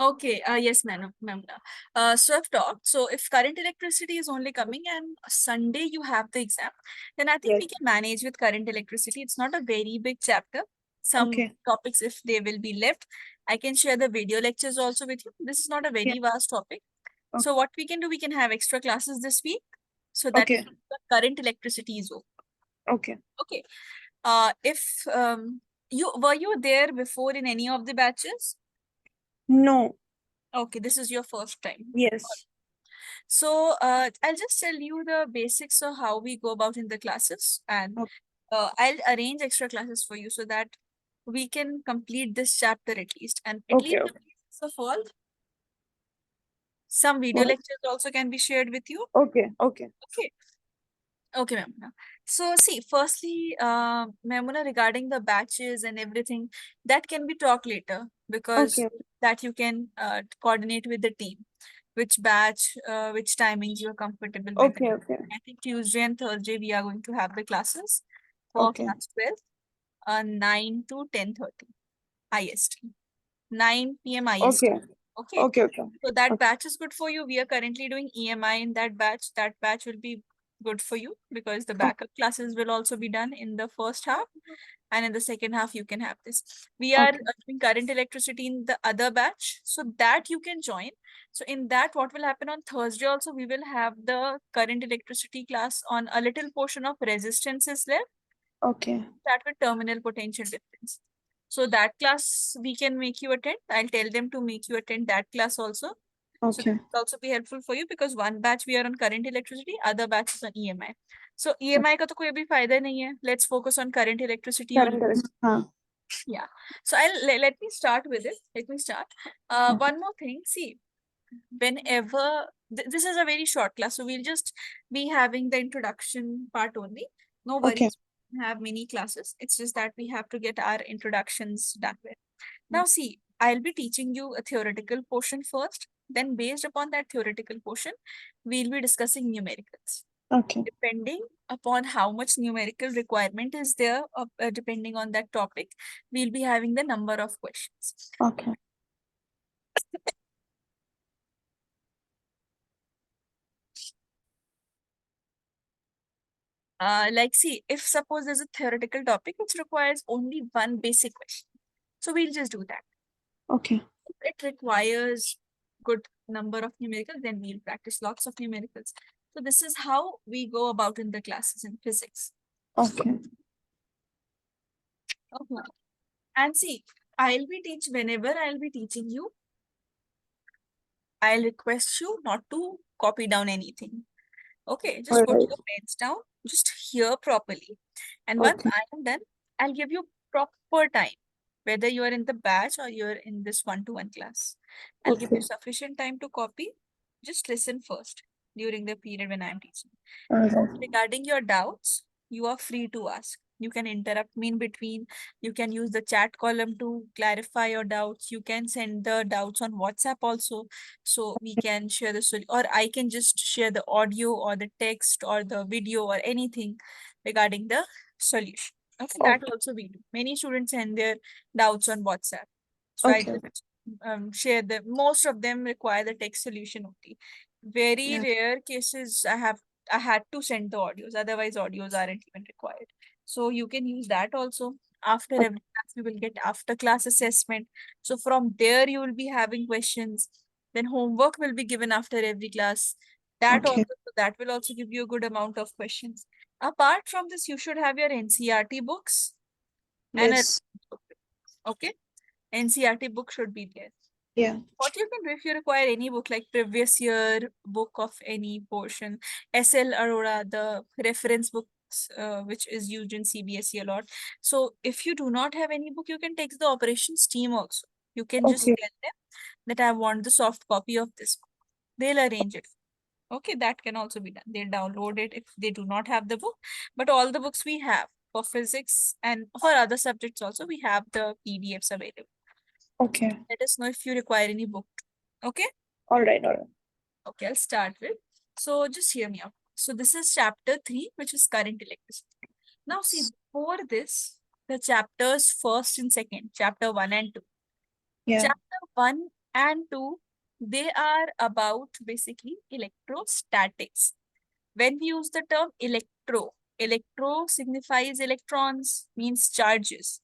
Okay, yes, ma'am. So I've talked. So if current electricity is only coming and Sunday you have the exam, then I think Yes. we can manage with current electricity. It's not a very big chapter. Some Okay. topics, if they will be left, I can share the video lectures also with you. This is not a Yeah. very vast topic. Okay. So what we can do, we can have extra classes this week so that Okay. the current electricity is over. Okay. Okay. If you there before in any of the batches? No. Okay, this is your first time. Yes. So I'll just tell you the basics of how we go about in the classes, and Okay. I'll arrange extra classes for you so that we can complete this chapter at least. And at least Okay. the basis of all, some video What? lectures also can be shared with you. Okay. Okay. Okay. Okay, Maimoona. So see, firstly, Maimoona, regarding the batches and everything, that can be talked later because Okay. that you can coordinate with the team. Which batch, which timings you're comfortable with. Okay. Okay. I think Tuesday and Thursday we are going to have the classes for Okay. class 12, 9 to 10:30 IST. 9 p.m. IST. Okay. Okay. Okay. Okay. So that Okay. batch is good for you. We are currently doing EMI in that batch. That batch will be good for you because the backup classes will also be done in the first half. And in the second half, you can have this. We are Okay. doing current electricity in the other batch. So that you can join. So in that, what will happen on Thursday also, we will have the current electricity class on a little portion of resistances left. Okay. That with terminal potential difference. So that class we can make you attend. I'll tell them to make you attend that class also. So that Okay. will also be helpful for you because one batch we are on current electricity, other batch is on EMI. So EMI का तो कोई अभी फायदा नहीं है. Let's focus on current electricity only. Current. Huh. Yeah. So let me start with it. Let me start. One more thing. See, whenever this is a very short class, so we'll just be having the introduction part only. No Okay. worries. We have many classes. It's just that we have to get our introductions done with. Now, see, I'll be teaching you a theoretical portion first. Then, based upon that theoretical portion, we'll be discussing numericals. Okay. Depending upon how much numerical requirement is there, depending on that topic, we'll be having the number of questions. Okay. Like, see, if suppose there's a theoretical topic which requires only one basic question, so we'll just do that. Okay. If it requires good number of numericals, then we'll practice lots of numericals. So this is how we go about in the classes in physics. Okay. Okay. And see, whenever I'll be teaching you, I'll request you not to copy down anything. Okay, All just put right. your pens down, just hear properly. And once Okay. I am done, I'll give you proper time, whether you are in the batch or you're in this one-to-one class. I'll give you Okay. sufficient time to copy. Just listen first during the period when I'm teaching. All right. Regarding your doubts, you are free to ask. You can interrupt me in between. You can use the chat column to clarify your doubts. You can send the doubts on WhatsApp also. So we can share the solution, or I can just share the audio or the text or the video or anything regarding the solution. Okay, that Okay. also we do. Many students send their doubts on WhatsApp. So I Okay. just share the most of them require the text solution only. Very Yeah. rare cases I had to send the audios, otherwise audios aren't even required. So you can use that also. After Okay. every class, we will get after class assessment. So from there, you will be having questions. Then homework will be given after every class. Okay. That will also give you a good amount of questions. Apart from this, you should have your NCRT books and a Yes. okay. NCRT book should be there. Yeah. What you can do if you require any book like previous year book of any portion, SL Aurora, the reference books which is used in CBSE a lot. So if you do not have any book, you can take the operations team also. You can just Okay. tell them that I want the soft copy of this book. They'll arrange it. Okay, that can also be done. They'll download it if they do not have the book. But all the books we have for physics and for other subjects also, we have the PDFs available. Okay. Let us know if you require any book. Okay. All right. All right. Okay, I'll start with. So just hear me out. So this is chapter 3, which is current electricity. Now see, before this, the chapters first and second, chapter 1 and 2. Yeah. Chapter 1 and 2, they are about basically electrostatics. When we use the term electro signifies electrons, means charges.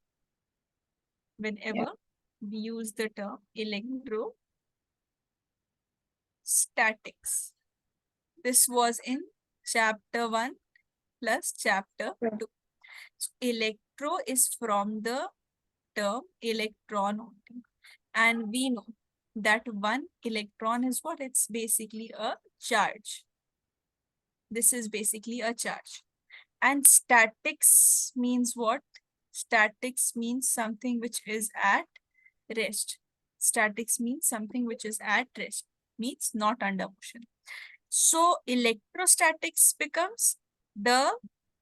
Yeah. Whenever we use the term electrostatics. This was in chapter 1 plus chapter Yeah. 2. So electro is from the term electron only. And we know that one electron is what? It's basically a charge. This is basically a charge. And statics means what? Statics means something which is at rest. Statics means something which is at rest, means not under motion. So electrostatics becomes the,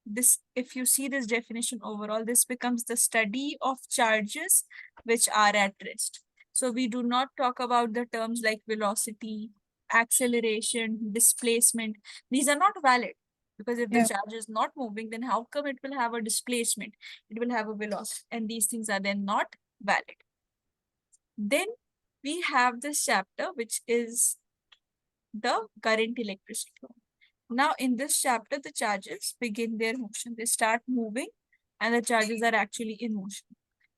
this, if you see this definition overall, this becomes the study of charges which are at rest. So we do not talk about the terms like velocity, acceleration, displacement. These are not valid, because if the Yeah. charge is not moving, then how come it will have a displacement? It will have a velocity, and these things are then not valid. Then we have this chapter, which is the current electricity. Now, in this chapter, the charges begin their motion. They start moving, and the charges are actually in motion.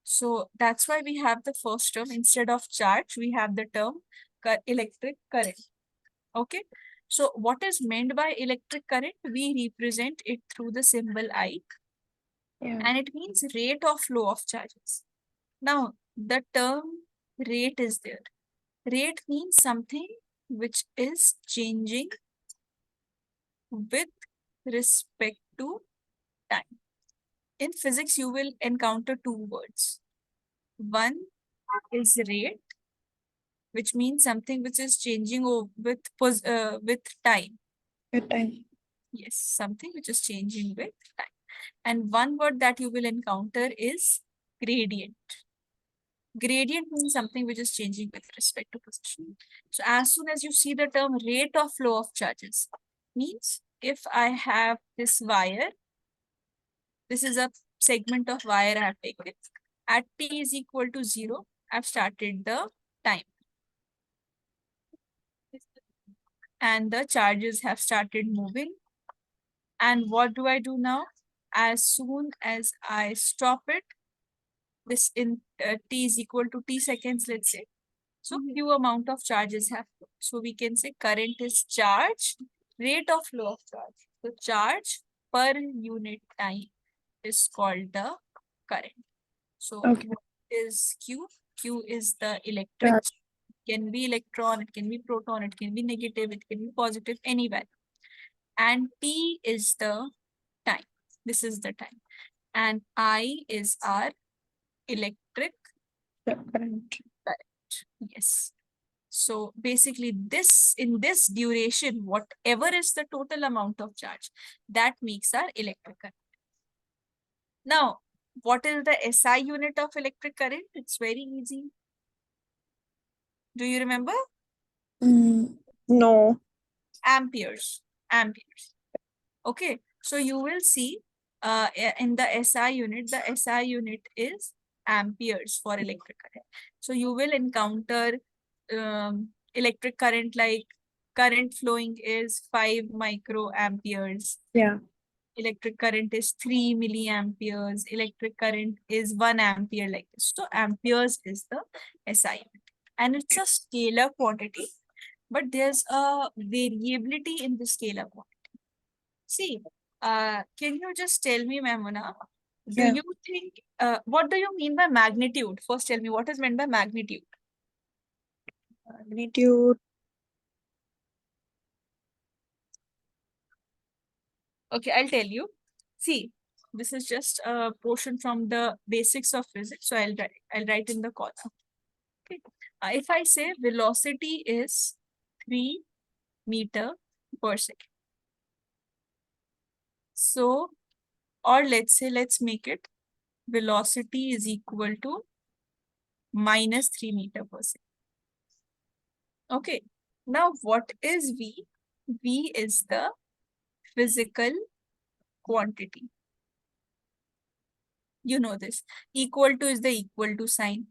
So that's why we have the first term. Instead of charge, we have the term electric current. Okay. So what is meant by electric current? We represent it through the symbol I, Yeah. and it means rate of flow of charges. Now, the term rate is there. Rate means something which is changing with respect to time. In physics, you will encounter two words. One is rate, which means something which is changing with time. Good time. Yes, something which is changing with time. And one word that you will encounter is gradient. Gradient means something which is changing with respect to position. So as soon as you see the term rate of flow of charges, means if I have this wire, this is a segment of wire I have taken. At t is equal to 0, I've started the time. And the charges have started moving. And what do I do now? As soon as I stop it, this in t is equal to t seconds, let's say. So few amount of charges have flow. So we can say current is charge, rate of flow of charge. So charge per unit time is called the current. So Okay. what is Q? Q is the electric. Charge. It can be electron, it can be proton, it can be negative, it can be positive, any value. And T is the time. This is the time. And I is our electric Yeah. Current. current. Yes. So basically this, in this duration, whatever is the total amount of charge, that makes our electric current. Now, what is the SI unit of electric current? It's very easy. Do you remember? No. Amperes. Amperes. Okay. So you will see in the SI unit is amperes for electric current. So you will encounter electric current like current flowing is 5 microamperes. Yeah. Electric current is 3 milliamperes. Electric current is 1 ampere like this. So amperes is the SI unit. And it's a scalar quantity, but there's a variability in the scalar quantity. See, can you just tell me, Maimoona, do Yeah. you think, what do you mean by magnitude? First, tell me what is meant by magnitude. Magnitude. Okay, I'll tell you. See, this is just a portion from the basics of physics, so I'll write in the column. Okay. If I say velocity is 3 meter per second. So, or let's say, let's make it velocity is equal to minus 3 meter per second. Okay. Now, what is V? V is the physical quantity. You know this. Equal to is the equal to sign.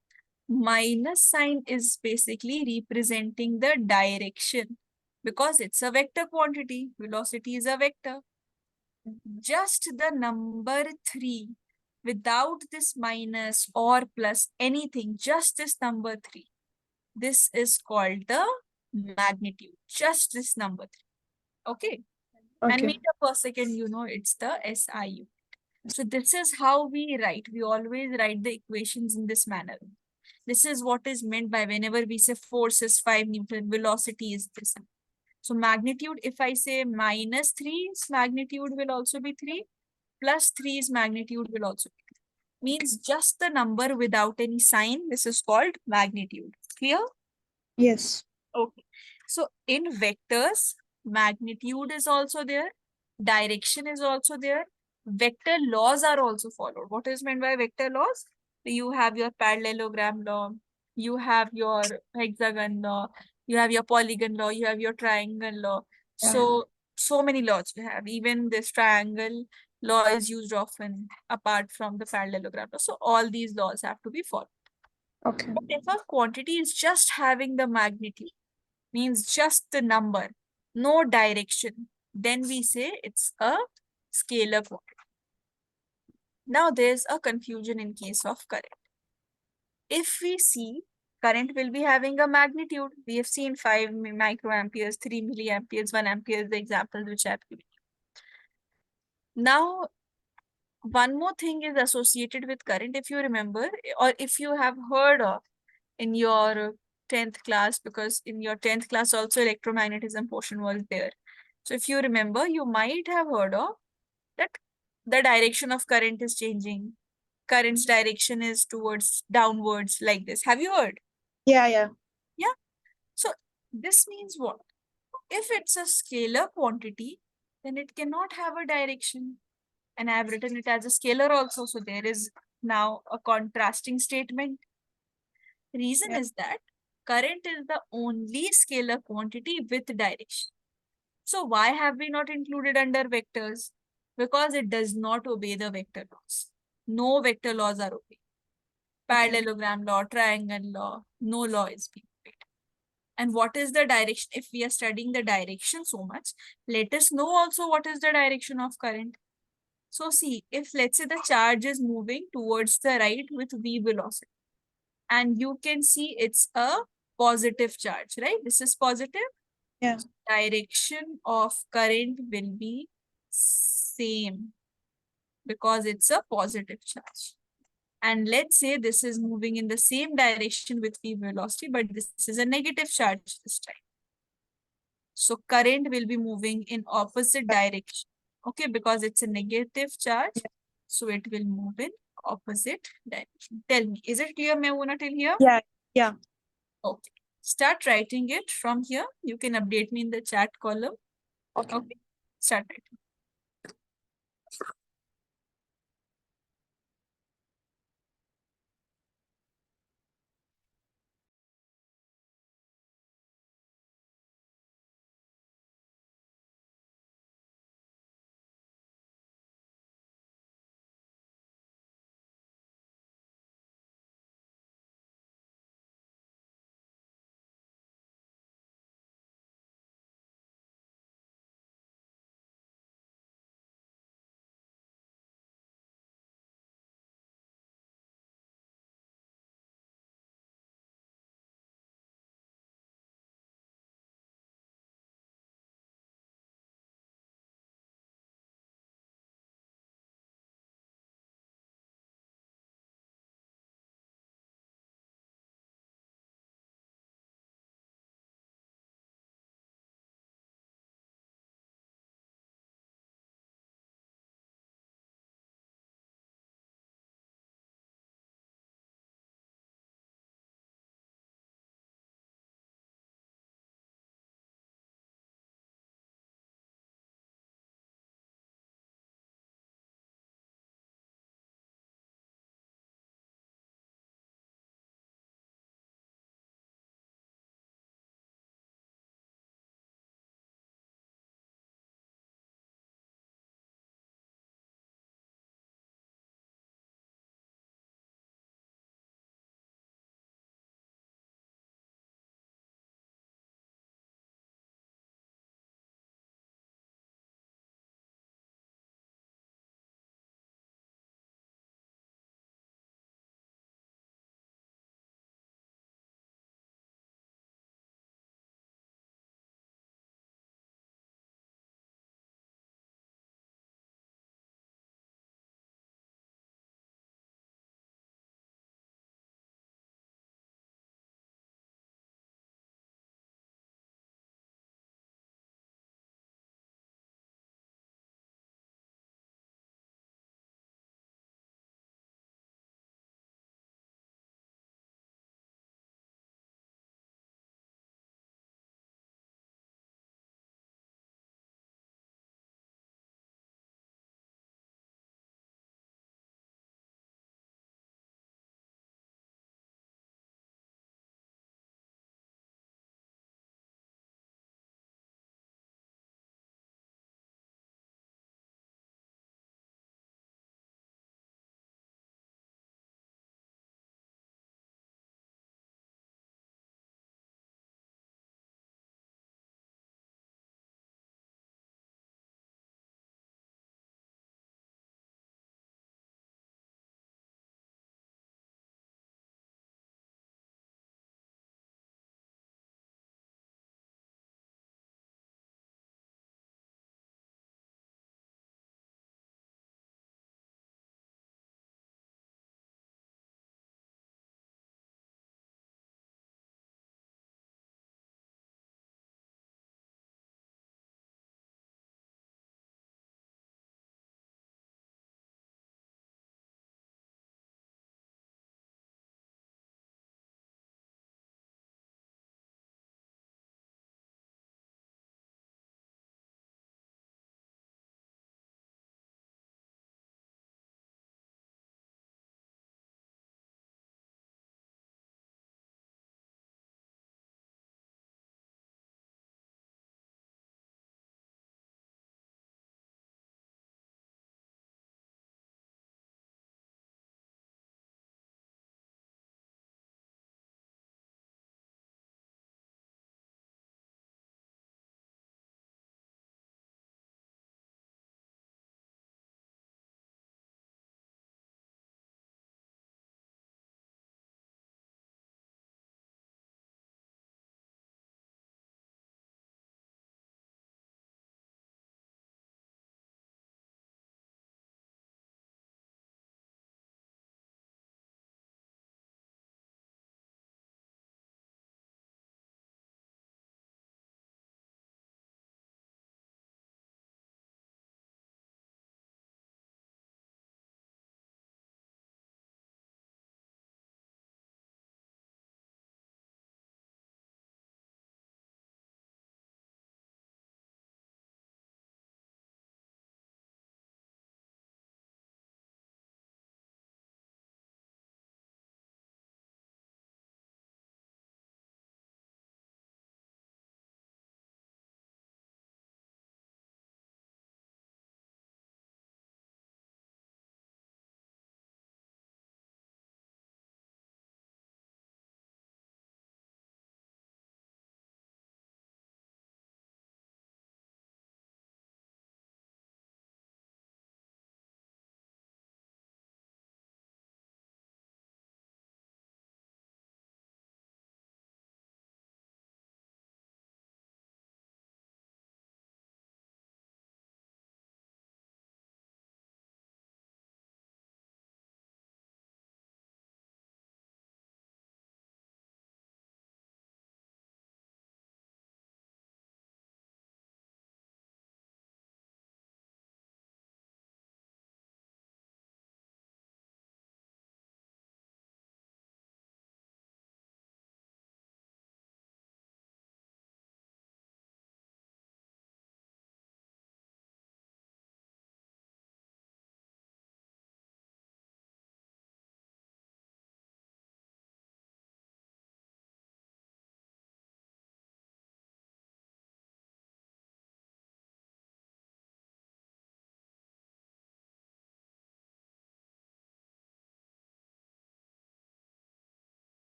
Minus sign is basically representing the direction because it's a vector quantity. Velocity is a vector. Just the number 3 without this minus or plus anything, just this number 3. This is called the magnitude, just this number 3. Okay. And Okay. meter per second, you know, it's the SI. So this is how we write. We always write the equations in this manner. This is what is meant by whenever we say force is 5 Newton, velocity is this. So magnitude, if I say minus 3's magnitude will also be 3, plus 3's magnitude will also be 3. Means just the number without any sign. This is called magnitude. Clear? Yes. Okay. So in vectors, magnitude is also there, direction is also there, vector laws are also followed. What is meant by vector laws? You have your parallelogram law, you have your hexagon law, you have your polygon law, you have your triangle law. Yeah. So many laws we have. Even this triangle law is used often apart from the parallelogram law. So all these laws have to be followed. Okay. But if a quantity is just having the magnitude, means just the number, no direction, then we say it's a scalar quantity. Now there's a confusion in case of current. If we see current will be having a magnitude, we have seen 5 microamperes, 3 milliamperes, 1 ampere, the examples which I have given. Now, one more thing is associated with current, if you remember, or if you have heard of in your 10th class, because in your 10th class also electromagnetism portion was there. So if you remember, you might have heard of that the direction of current is changing. Current's direction is towards downwards like this. Have you heard? Yeah, yeah. Yeah. So this means what? If it's a scalar quantity, then it cannot have a direction. And I have written it as a scalar also. So there is now a contrasting statement. Reason Yeah. is that current is the only scalar quantity with direction. So why have we not included under vectors? Because it does not obey the vector laws. No vector laws are obeyed. Okay. Parallelogram law, triangle law, no law is being obeyed. And what is the direction? If we are studying the direction so much, let us know also what is the direction of current. So see, if let's say the charge is moving towards the right with v velocity, and you can see it's a positive charge, right? This is positive. Yeah. Direction of current will be same because it's a positive charge. And let's say this is moving in the same direction with v velocity, but this is a negative charge this time. So current will be moving in opposite direction. Okay, because it's a negative charge. So it will move in opposite direction. Tell me, is it clear, Maimoona, till here? Yeah. Yeah. Okay. Start writing it from here. You can update me in the chat column. Okay. Okay. Start writing.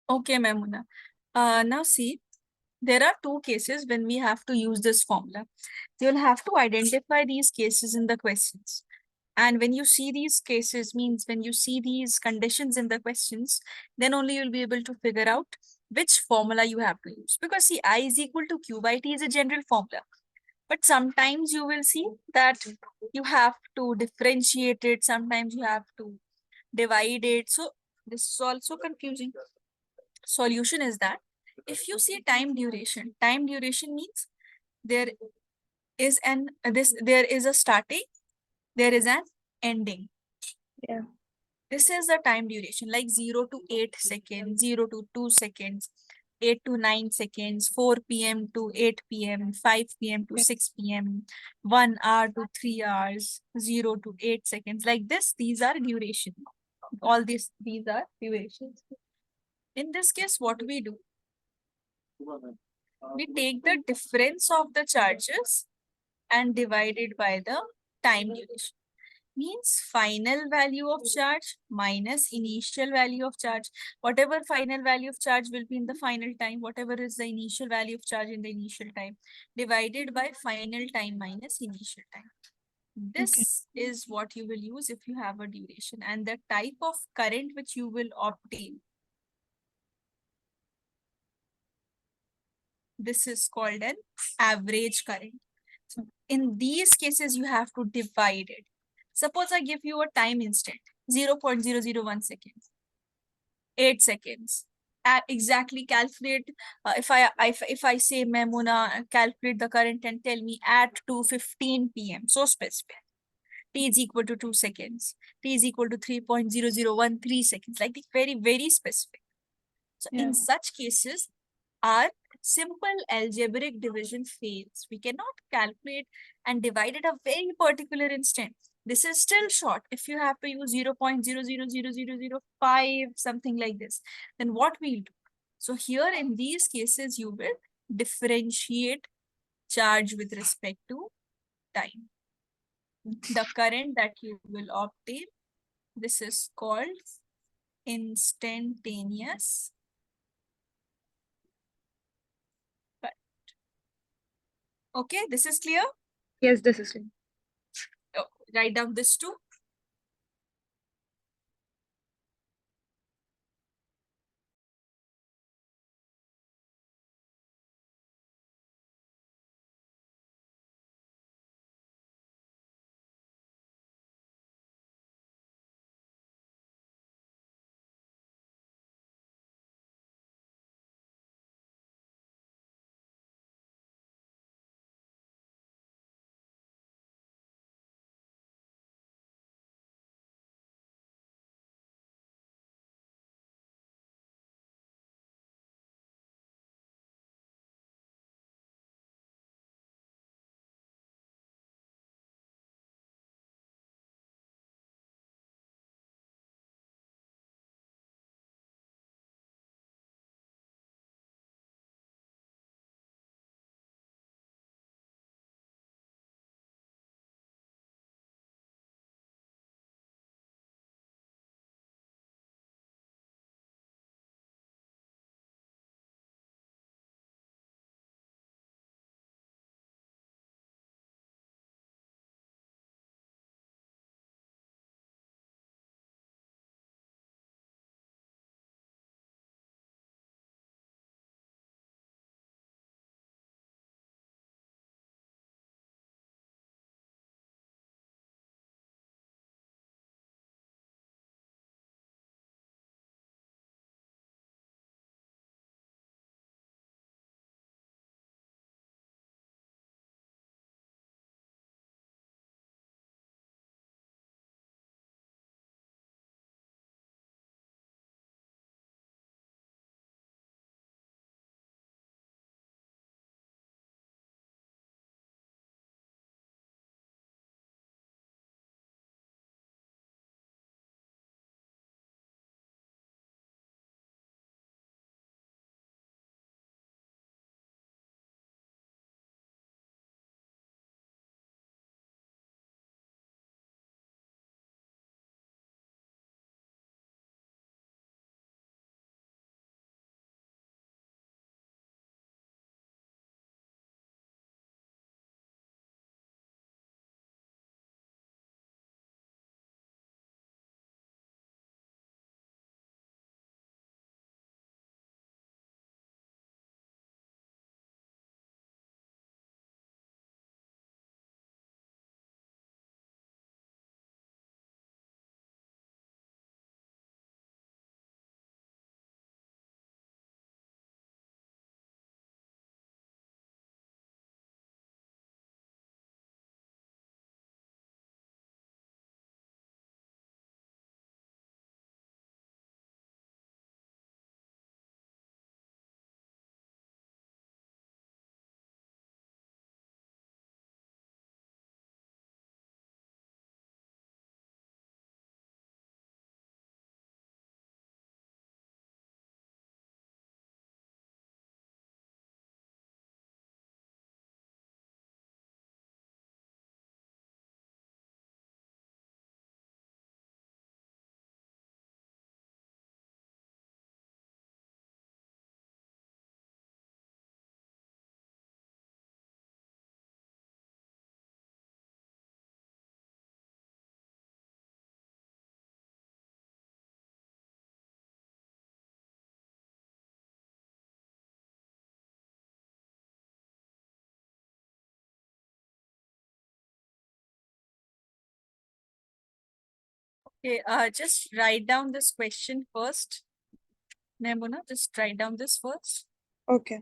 Okay, Maimoona. Now see, there are two cases when we have to use this formula. You'll have to identify these cases in the questions. And when you see these cases, means when you see these conditions in the questions, then only you'll be able to figure out which formula you have to use. Because see, I is equal to Q by T is a general formula. But sometimes you will see that you have to differentiate it. Sometimes you have to divide it. So this is also confusing. Solution is that if you see time duration means there is there is a starting, there is an ending. Yeah. This is the time duration, like 0 to 8 seconds, 0 to 2 seconds, 8 to 9 seconds, 4 p.m. to 8 p.m., 5 p.m. to Yeah. 6 p.m., 1 hour to 3 hours, 0 to 8 seconds. Like this, these are duration. All these are durations. In this case, what we do, we take the difference of the charges and divide it by the time duration. Means final value of charge minus initial value of charge. Whatever final value of charge will be in the final time, whatever is the initial value of charge in the initial time, divided by final time minus initial time. Okay. This is what you will use if you have a duration, and the type of current which you will obtain. This is called an average current. So in these cases, you have to divide it. Suppose I give you a time instant, 0.001 seconds, 8 seconds. Exactly calculate, if I say, Maimoona, calculate the current and tell me at 2:15 p.m. So specific. T is equal to 2 seconds. T is equal to 3.0013 seconds. Like the very, very specific. So Yeah. in such cases, our simple algebraic division fails. We cannot calculate and divide at a very particular instant. This is still short. If you have to use 0.000005, something like this, then what we'll do? So here in these cases, you will differentiate charge with respect to time. The current that you will obtain, this is called instantaneous. Okay, this is clear. Yes, this is it. Oh, write down this too. Okay, just write down this question first. Maimoona, just write down this first. Okay.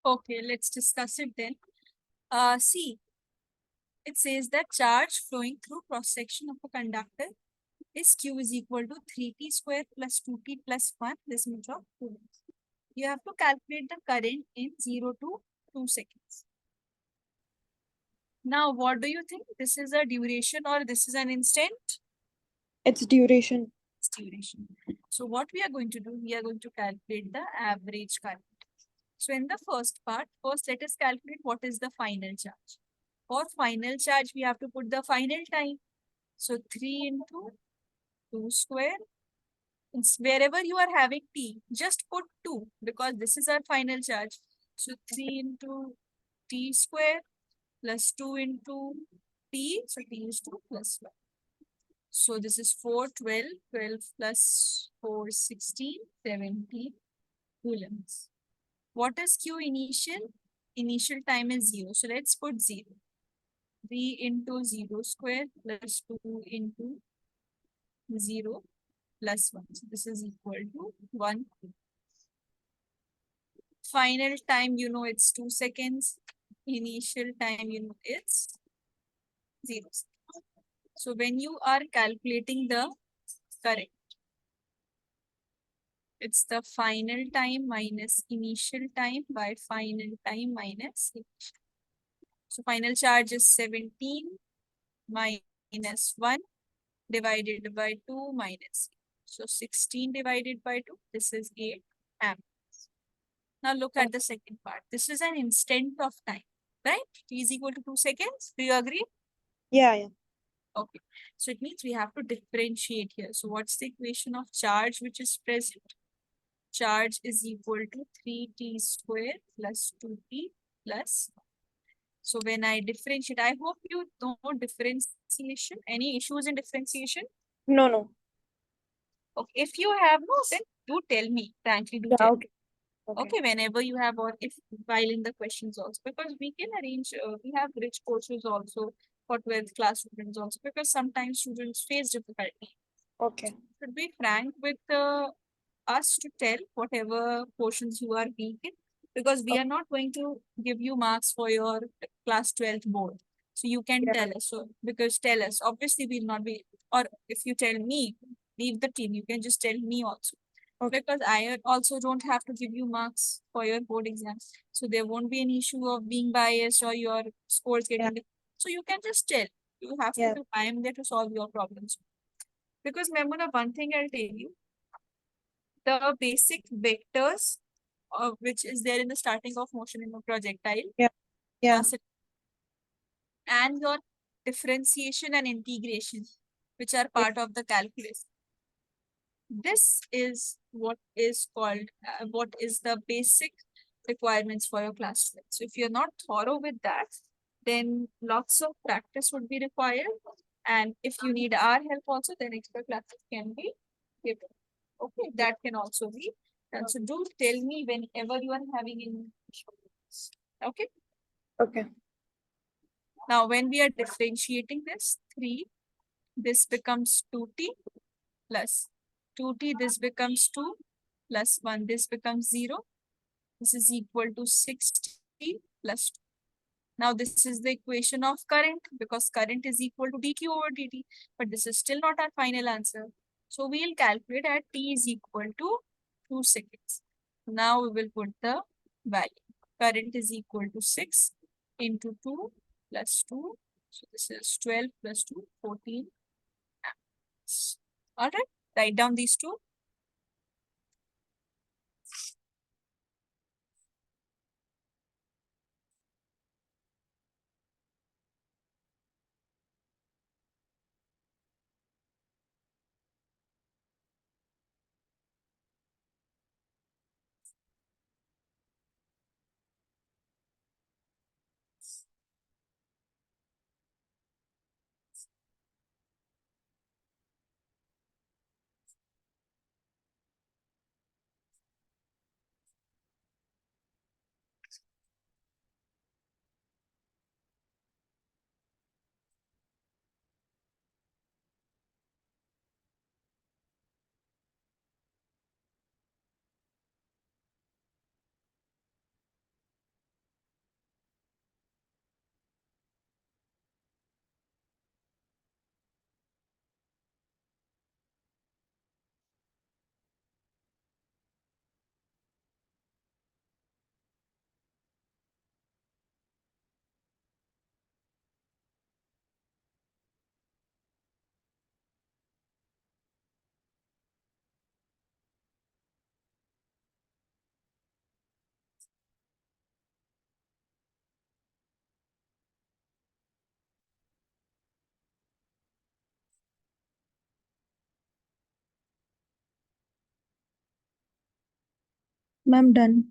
Okay, let's discuss it then. See, it says that charge flowing through cross section of a conductor is Q is equal to 3t square plus 2t plus 1 this meter of coulombs. You have to calculate the current in 0 to 2 seconds. Now, what do you think? This is a duration or this is an instant? It's duration. It's duration. So what we are going to do, we are going to calculate the average current. So in the first part, first let us calculate what is the final charge. For final charge, we have to put the final time. So 3 into 2 square. It's wherever you are having t, just put 2 because this is our final charge. So 3 into t square plus 2 into t. So t is 2 plus 1. So this is 4, 12, 12 plus 4, 16, 17 coulombs. What is Q initial? Initial time is 0. So let's put 0. 3 into 0 square plus 2 into 0 plus 1. So this is equal to 1. Final time, you know, it's 2 seconds. Initial time, you know, it's 0 seconds. So when you are calculating the current, it's the final time minus initial time by final time minus initial. So final charge is 17 minus 1 divided by 2 minus. So 16 divided by 2, this is 8 amperes. Now look at the second part. This is an instant of time, right? T is equal to 2 seconds. Do you agree? Yeah, yeah. Okay. So it means we have to differentiate here. So what's the equation of charge which is present? Charge is equal to 3t square plus 2t plus. So when I differentiate, I hope you know differentiation. Any issues in differentiation? No, no. Okay. If you have no, then do tell me. Frankly, do Yeah, tell okay. me. Okay. Okay, whenever you have, or if while in the questions also, because we can arrange, we have rich courses also for 12th class students also, because sometimes students face difficulty. Okay. Should be frank with us to tell whatever portions you are weak in, because we Okay. are not going to give you marks for your class 12th board. So you can Yeah. tell us. So because tell us, obviously we'll not be, or if you tell me, leave the team, you can just tell me also. Okay. Because I also don't have to give you marks for your board exams. So there won't be an issue of being biased or your scores Yeah. getting. So you can just tell. You have Yeah. to, I am there to solve your problems. Because remember, one thing I'll tell you, the basic vectors which is there in the starting of motion in a projectile, Yeah. Yeah. mass and your differentiation and integration, which are Yeah. part of the calculus. This is what is the basic requirements for your class 12. So if you're not thorough with that, then lots of practice would be required. And if you need our help also, then extra classes can be given. Okay, Yeah. that can also be done. So do tell me whenever you are having any issues. Okay. Okay. Now when we are differentiating this 3, this becomes 2t plus 2t, this becomes 2 plus 1, this becomes 0. This is equal to 6t plus 2. Now this is the equation of current, because current is equal to dq over dt. But this is still not our final answer. So we will calculate at t is equal to 2 seconds. Now we will put the value. Current is equal to 6 into 2 plus 2. So this is 12 plus 2, 14 amperes. All right, write down these two. Ma'am, done.